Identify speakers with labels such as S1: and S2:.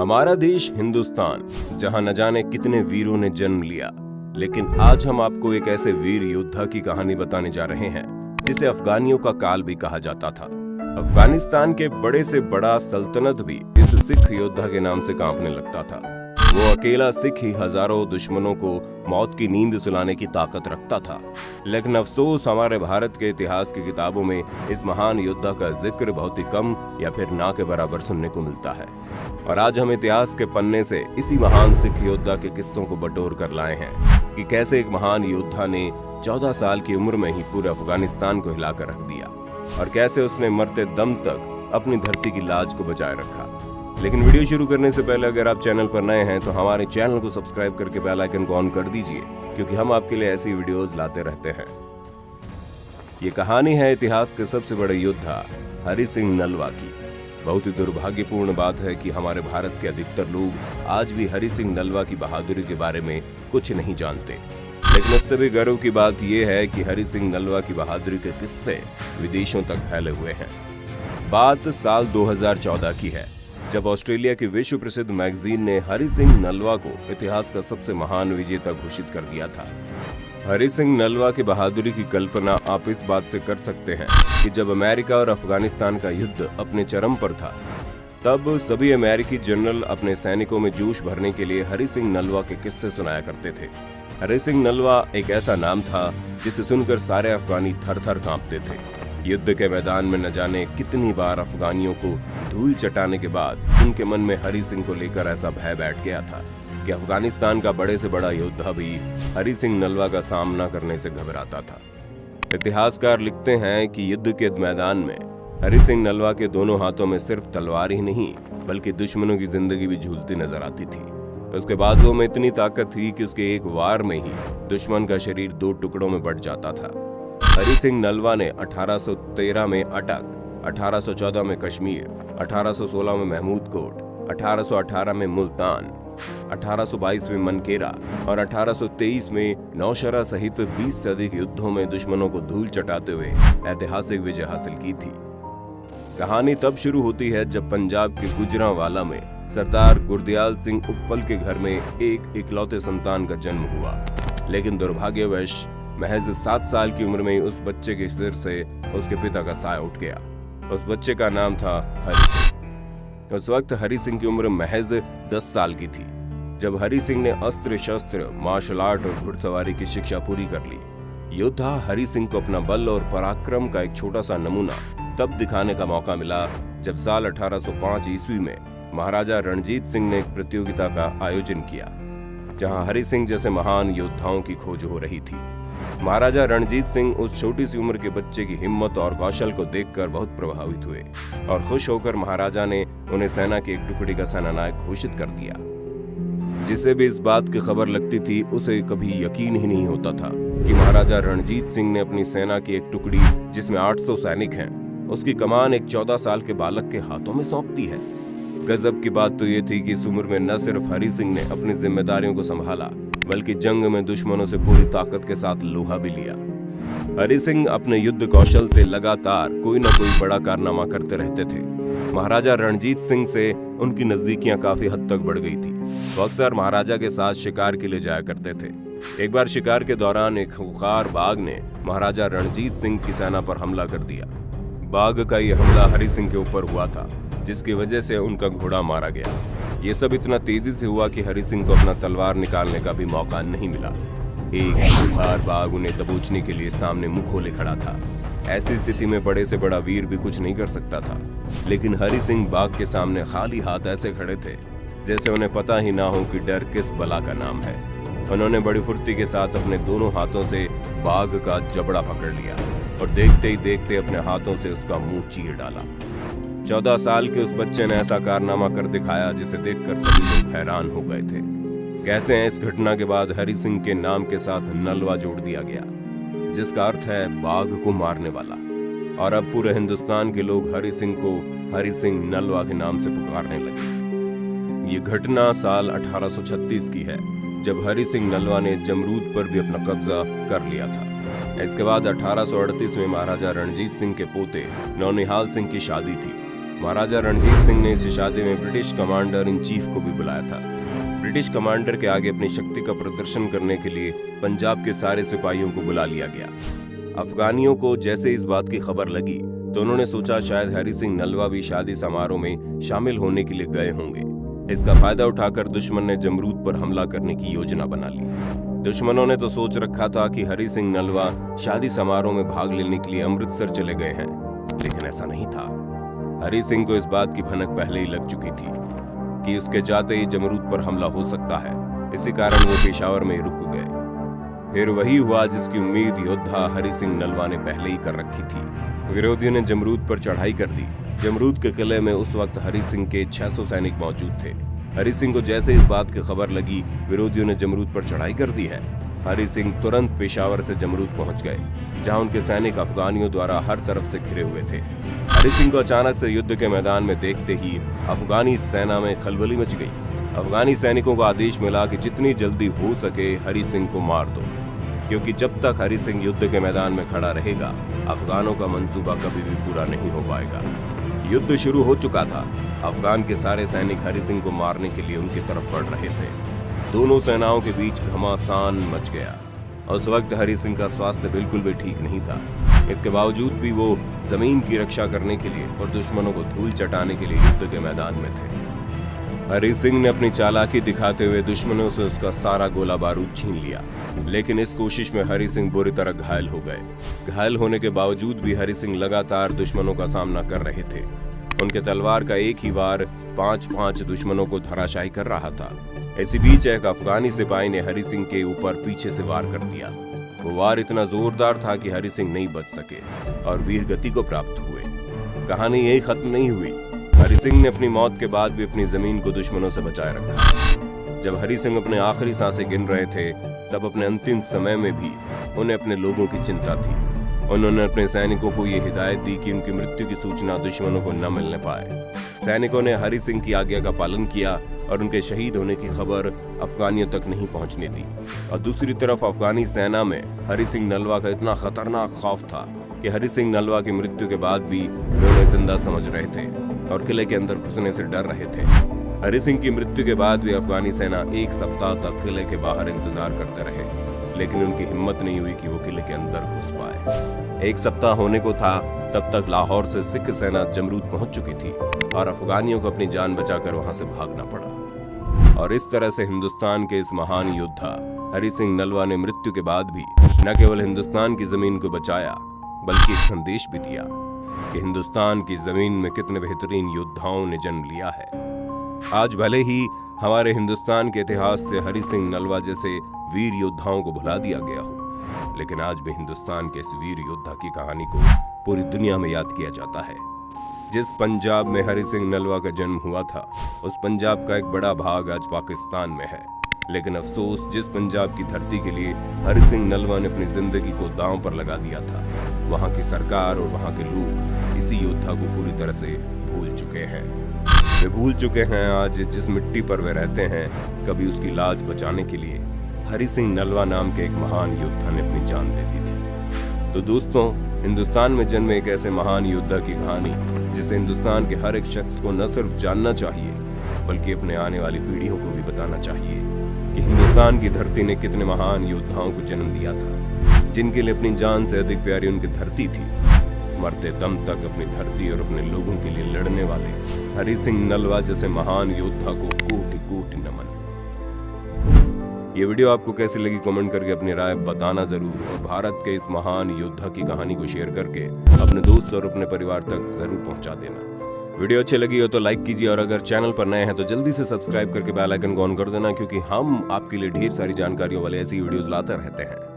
S1: हमारा देश हिंदुस्तान, जहां न जाने कितने वीरों ने जन्म लिया, लेकिन आज हम आपको एक ऐसे वीर योद्धा की कहानी बताने जा रहे हैं जिसे अफगानियों का काल भी कहा जाता था। अफगानिस्तान के बड़े से बड़ा सल्तनत भी इस सिख योद्धा के नाम से कांपने लगता था। वो अकेला सिख ही हजारों दुश्मनों को मौत की नींद सुलाने की ताकत रखता था। लेकिन अफसोस, हमारे भारत के इतिहास की किताबों में इस महान योद्धा का जिक्र बहुत ही कम या फिर ना के बराबर सुनने को मिलता है। और आज हम इतिहास के पन्ने से इसी महान सिख योद्धा के किस्सों को बटोर कर लाए हैं कि कैसे एक महान योद्धा ने 14 साल की उम्र में ही पूरे अफगानिस्तान को हिलाकर रख दिया और कैसे उसने मरते दम तक अपनी धरती की लाज को बचाए रखा। लेकिन वीडियो शुरू करने से पहले अगर आप चैनल पर नए हैं तो हमारे चैनल को सब्सक्राइब करके बेल आइकन को ऑन कर दीजिए, क्योंकि हम आपके लिए ऐसी वीडियोस लाते रहते हैं। ये कहानी है इतिहास के सबसे बड़े योद्धा हरि सिंह नलवा की। बहुत ही दुर्भाग्यपूर्ण बात है कि हमारे भारत के अधिकतर लोग आज भी हरि सिंह नलवा की बहादुरी के बारे में कुछ नहीं जानते। लेकिन उससे भी गर्व की बात यह है कि हरि सिंह नलवा की बहादुरी के किस्से विदेशों तक फैले हुए हैं। बात साल 2014 की है, जब ऑस्ट्रेलिया की विश्व प्रसिद्ध मैगजीन ने हरि सिंह नलवा को इतिहास का सबसे महान विजेता घोषित कर दिया था। हरि सिंह नलवा की बहादुरी की कल्पना आप इस बात से कर सकते हैं कि जब अमेरिका और अफगानिस्तान का युद्ध अपने चरम पर था, तब सभी अमेरिकी जनरल अपने सैनिकों में जोश भरने के लिए हरि सिंह नलवा के किस्से सुनाया करते थे। हरि सिंह नलवा एक ऐसा नाम था जिसे सुनकर सारे अफगानी थर-थर कांपते थे। युद्ध के मैदान में न जाने कितनी बार अफगानियों को धूल चटाने के बाद उनके मन में हरि सिंह को लेकर ऐसा भय बैठ गया था कि अफगानिस्तान का बड़े से बड़ा योद्धा भी हरि सिंह नलवा का सामना करने से घबराता था। इतिहासकार लिखते हैं कि युद्ध के मैदान में हरि सिंह नलवा के दोनों हाथों में सिर्फ तलवार ही नहीं, बल्कि दुश्मनों की जिंदगी भी झूलती नजर आती थी। उसके बाजुओं में इतनी ताकत थी कि उसके एक वार में ही दुश्मन का शरीर 2 टुकड़ों में बंट जाता था। हरि सिंह नलवा ने 1813 में अटक, 1814 में कश्मीर, 1816 में महमूदकोट, 1818 में मुल्तान, 1822 में मनकेरा और 1823 में नौशरा सहित 20 से अधिक युद्धों में दुश्मनों को धूल चटाते हुए ऐतिहासिक विजय हासिल की थी। कहानी तब शुरू होती है जब पंजाब के गुजरांवाला में सरदार गुरदयाल सिंह उपल के घर में एक इकलौते संतान का जन्म हुआ। लेकिन दुर्भाग्यवश महज 7 साल की उम्र में उस बच्चे के सिर से उसके पिता का साया उठ गया। उस बच्चे का नाम था हरि सिंह। उस वक्त हरि सिंह की उम्र महज 10 साल की थी जब हरि सिंह ने अस्त्र शस्त्र, मार्शल आर्ट और घुड़सवारी की शिक्षा पूरी कर ली। योद्धा हरि सिंह को अपना बल और पराक्रम का एक छोटा सा नमूना तब दिखाने का मौका मिला जब साल 1805 ईस्वी में महाराजा रणजीत सिंह ने एक प्रतियोगिता का आयोजन किया, जहां हरि सिंह जैसे महान योद्धाओं की खोज हो रही थी। महाराजा रणजीत सिंह उस छोटी सी उम्र के बच्चे की हिम्मत और कौशल को देखकर बहुत प्रभावित हुए और खुश होकर महाराजा ने उन्हें सेना की एक टुकड़ी का सेनानायक घोषित कर दिया। जिसे भी इस बात की खबर लगती थी, उसे कभी यकीन ही नहीं होता था कि महाराजा रणजीत सिंह ने अपनी सेना की एक टुकड़ी, जिसमें 800 सैनिक हैं, उसकी कमान एक 14 साल के बालक के हाथों में सौंप दी है। गजब की बात तो ये थी कि इस उम्र में न सिर्फ हरि सिंह ने अपनी जिम्मेदारियों को संभाला, बल्कि जंग में दुश्मनों से पूरी ताकत के साथ लोहा भी लिया। हरि सिंह अपने युद्ध कौशल से लगातार कोई न कोई बड़ा कारनामा करते रहते थे। महाराजा रणजीत सिंह से उनकी नजदीकियां काफी हद तक बढ़ गई थी। वो अक्सर महाराजा के साथ शिकार के लिए जाया करते थे। एक बार शिकार के दौरान एक खूंखार बाघ ने महाराजा रणजीत सिंह की सेना पर हमला कर दिया। बाघ का यह हमला हरि सिंह के ऊपर हुआ था, जिसकी वजह से उनका घोड़ा मारा गया। ये सब इतना तेजी से हुआ कि हरि सिंह को अपना तलवार निकालने का भी मौका नहीं मिला। एक खूंखार बाघ उन्हें दबोचने के लिए सामने मुंह खोले खड़ा था। ऐसी स्थिति में बड़े से बड़ा वीर भी कुछ नहीं कर सकता था। लेकिन हरि सिंह बाघ के सामने खाली हाथ ऐसे खड़े थे जैसे उन्हें पता ही ना हो कि डर किस बला का नाम है। उन्होंने बड़ी फुर्ती के साथ अपने दोनों हाथों से बाघ का जबड़ा पकड़ लिया और देखते ही देखते अपने हाथों से उसका मुंह चीर डाला। 14 साल के उस बच्चे ने ऐसा कारनामा कर दिखाया जिसे देखकर सभी लोग हैरान हो गए थे। कहते हैं इस घटना के बाद हरि सिंह के नाम के साथ नलवा जोड़ दिया गया, जिसका अर्थ है बाघ को मारने वाला। और अब पूरे हिंदुस्तान के लोग हरि सिंह को हरि सिंह नलवा के नाम से पुकारने लगे। ये घटना साल 1836 की है, जब हरि सिंह नलवा ने जमरूद पर भी अपना कब्जा कर लिया था। इसके बाद 1838 में महाराजा रणजीत सिंह के पोते नौनिहाल सिंह की शादी थी। महाराजा रणजीत सिंह ने इस शादी में ब्रिटिश कमांडर इन चीफ को भी बुलाया था। ब्रिटिश कमांडर के आगे अपनी शक्ति का प्रदर्शन करने के लिए पंजाब के सारे सिपाहियों को बुला लिया गया। अफगानियों को जैसे इस बात की खबर लगी तो उन्होंने सोचा शायद हरि सिंह नलवा भी शादी समारोह में शामिल होने के लिए गए होंगे। इसका फायदा उठाकर दुश्मन ने जमरूद पर हमला करने की योजना बना ली। दुश्मनों ने तो सोच रखा था कि हरि सिंह नलवा शादी समारोह में भाग लेने के लिए अमृतसर चले गए हैं, लेकिन ऐसा नहीं था। हरि सिंह को इस बात की भनक पहले ही लग चुकी थी कि उसके जाते ही जमरूद पर हमला हो सकता है। इसी कारण वो पेशावर में रुक गए। फिर वही हुआ जिसकी उम्मीद योद्धा हरि सिंह नलवा ने पहले ही कर रखी थी। विरोधियों ने जमरूद पर चढ़ाई कर दी। जमरूद के किले में उस वक्त हरि सिंह के 600 सैनिक मौजूद थे। हरि सिंह को जैसे इस बात की खबर लगी विरोधियों ने जमरूद पर चढ़ाई कर दी है, हरि सिंह तुरंत पेशावर से जमरूद पहुंच गए, जहां उनके सैनिक अफगानियों द्वारा हर तरफ से घिरे हुए थे। हरि सिंह को अचानक से युद्ध के मैदान में देखते ही अफगानी सेना में खलबली मच गई। अफगानी सैनिकों को आदेश मिला कि जितनी जल्दी हो सके हरि सिंह को मार दो, क्योंकि जब तक हरि सिंह युद्ध के मैदान में खड़ा रहेगा अफगानों का मंसूबा कभी भी पूरा नहीं हो पाएगा। युद्ध शुरू हो चुका था। अफगान के सारे सैनिक हरि सिंह को मारने के लिए उनकी तरफ बढ़ रहे थे। दोनों सेनाओं के बीच घमासान मच गया। उस वक्त हरि सिंह का स्वास्थ्य बिल्कुल भी ठीक नहीं था। इसके बावजूद भी वो जमीन की रक्षा करने के लिए और दुश्मनों को धूल चटाने के लिए युद्ध के मैदान में थे। हरि सिंह ने अपनी चालाकी दिखाते हुए दुश्मनों से उसका सारा गोला बारूद छीन लिया, लेकिन इस कोशिश में हरि सिंह बुरी तरह घायल हो गए। घायल होने के बावजूद भी हरि सिंह लगातार दुश्मनों का सामना कर रहे थे। उनके तलवार का एक ही वार 5-5 दुश्मनों को धराशायी कर रहा था। इसी बीच एक अफगानी सिपाही ने हरि सिंह के ऊपर पीछे से वार कर दिया। वो वार इतना जोरदार था कि हरि सिंह नहीं बच सके और वीर गति को प्राप्त हुए। कहानी यही खत्म नहीं हुई। हरि सिंह ने अपनी मौत के बाद भी अपनी जमीन को दुश्मनों से बचाए रखा। जब हरि सिंह अपने आखिरी सांसें गिन रहे थे तब अपने अंतिम समय में भी उन्हें अपने लोगों की चिंता थी। उन्होंने अपने सैनिकों को ये हिदायत दी कि उनकी मृत्यु की सूचना दुश्मनों को न मिलने पाए। सैनिकों ने हरि सिंह की आज्ञा का पालन किया और उनके शहीद होने की खबर अफगानियों तक नहीं पहुंचने दी। और दूसरी तरफ अफगानी सेना में हरि सिंह नलवा का इतना खतरनाक खौफ था कि हरि सिंह नलवा की मृत्यु के बाद भी वे उन्हें जिंदा समझ रहे थे और किले के अंदर घुसने से डर रहे थे। हरि सिंह की मृत्यु के बाद भी अफगानी सेना 1 सप्ताह तक किले के बाहर इंतजार करते रहे, लेकिन उनकी हिम्मत नहीं हुई कि वो किले के अंदर घुस पाए। 1 सप्ताह होने को था तब तक लाहौर से सिख सेना जमरूद पहुंच चुकी थी और अफगानियों को अपनी जान बचाकर वहां से भागना पड़ा। और इस तरह से हिंदुस्तान के इस महान योद्धा हरि सिंह नलवा ने मृत्यु के बाद भी न केवल हिंदुस्तान की जमीन को बचाया बल्कि एक संदेश भी दिया कि हिंदुस्तान की जमीन में कितने बेहतरीन योद्धाओं ने जन्म लिया है। आज भले ही हमारे हिंदुस्तान के इतिहास से हरि सिंह नलवा जैसे वीर योद्धाओं को भुला दिया गया हो, लेकिन आज भी हिंदुस्तान के इस वीर योद्धा की कहानी को पूरी दुनिया में याद किया जाता है। जिस पंजाब में हरि सिंह नलवा का जन्म हुआ था उस पंजाब का एक बड़ा भाग आज पाकिस्तान में है, लेकिन अफसोस जिस पंजाब की धरती के लिए हरि सिंह नलवा ने अपनी जिंदगी को दांव पर लगा दिया था, वहां की सरकार और वहां के लोग इसी योद्धा को पूरी तरह से भूल चुके हैं। वे भूल चुके हैं आज जिस मिट्टी पर वे रहते हैं, कभी उसकी लाज बचाने के लिए हरि सिंह नलवा नाम के एक महान योद्धा ने अपनी जान दे दी थी। तो दोस्तों, हिंदुस्तान में जन्मे एक ऐसे महान योद्धा की कहानी जिसे हिंदुस्तान के हर एक शख्स को न सिर्फ जानना चाहिए बल्कि अपने आने वाली पीढ़ियों को भी बताना चाहिए कि हिंदुस्तान की धरती ने कितने महान योद्धाओं को जन्म दिया था, जिनके लिए अपनी जान से अधिक प्यारी उनकी धरती थी। मरते दम तक अपनी धरती और अपने लोगों के लिए लड़ने वाले हरि सिंह नलवा जैसे महान योद्धा को कोटि कोटि नमन। ये वीडियो आपको कैसी लगी कमेंट करके अपनी राय बताना जरूर, और भारत के इस महान योद्धा की कहानी को शेयर करके अपने दोस्त और अपने परिवार तक जरूर पहुंचा देना। वीडियो अच्छी लगी हो तो लाइक कीजिए, और अगर चैनल पर नए हैं तो जल्दी से सब्सक्राइब करके बेल आइकन को ऑन कर देना, क्योंकि हम आपके लिए ढेर सारी जानकारियों वाले ऐसी वीडियोस लाते रहते हैं।